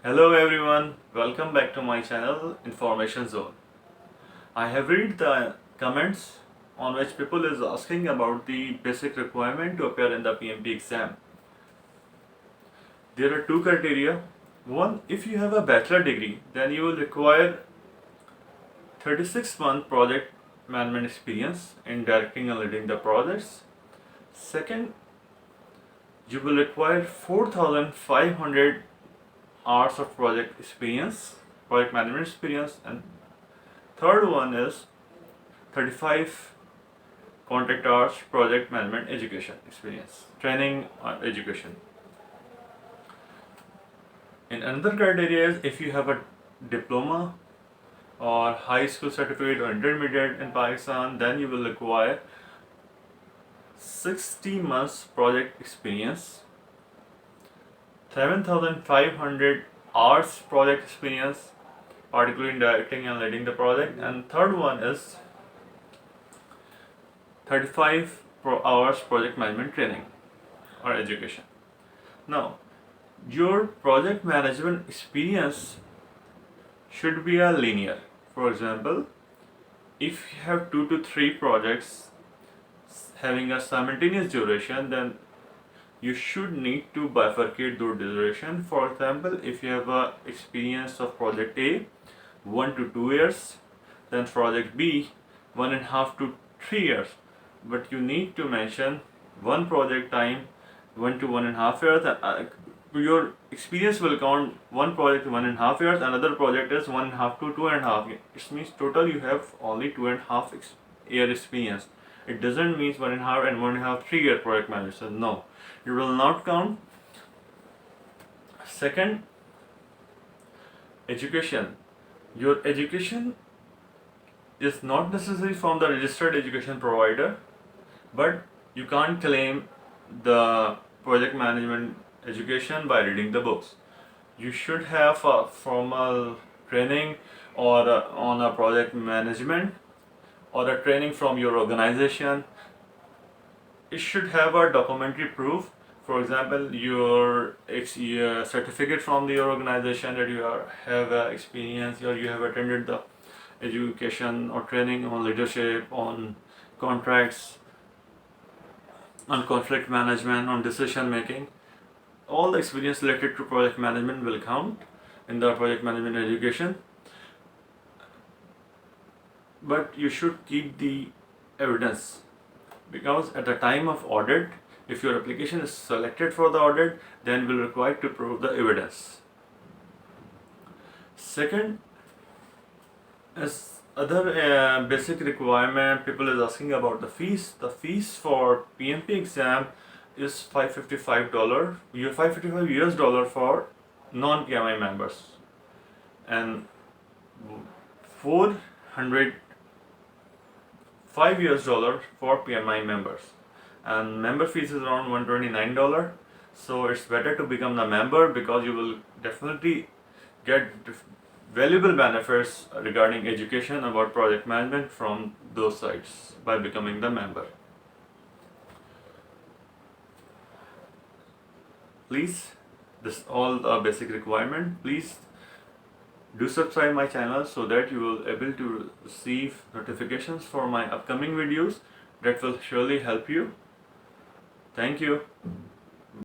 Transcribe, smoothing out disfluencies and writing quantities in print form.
Hello everyone, welcome back to my channel Information Zone. I have read the comments on which people is asking about the basic requirement to appear in the PMP exam. There are two criteria. One, if you have a bachelor degree, then you will require 36-month project management experience in directing and leading the projects. Second, you will require 4,500 hours of project management experience, and third one is 35 contract hours project management education experience, training or education. And another criteria is if you have a diploma or high school certificate or intermediate in Pakistan, then you will require 60 months project experience, 7,500 hours project experience, particularly in directing and leading the project, and third one is 35 hours project management training or education. Now, your project management experience should be a linear. For example, if you have 2 to 3 projects having a simultaneous duration, then you should need to bifurcate those duration. For example, if you have a experience of project A 1 to 2 years, then project B 1.5 to 3 years, but you need to mention one project time 1 to 1.5 years. Your experience will count one project 1.5 years, another project is 1.5 to 2.5 years. It means total you have only 2.5 year experience. It doesn't mean 1.5 and 1.5 3-year project management. No, it will not count. Second, education. Your education is not necessary from the registered education provider, but you can't claim the project management education by reading the books. You should have a formal training or on a project management or a training from your organization. It should have a documentary proof. For example, your certificate from your organization that you have experience or you have attended the education or training on leadership, on contracts, on conflict management, on decision making. All the experience related to project management will count in the project management education, but you should keep the evidence, because at the time of audit, if your application is selected for the audit, then will require to prove the evidence. Second is other basic requirement. People is asking about the fees. The fees for PMP exam is $555. $555 US for non-PMI members, and 405 US for PMI members, and member fees is around $129. So it's better to become the member, because you will definitely get valuable benefits regarding education about project management from those sites by becoming the member. Please, this all the basic requirement. Please do subscribe my channel so that you will able to receive notifications for my upcoming videos. That will surely help you. Thank you.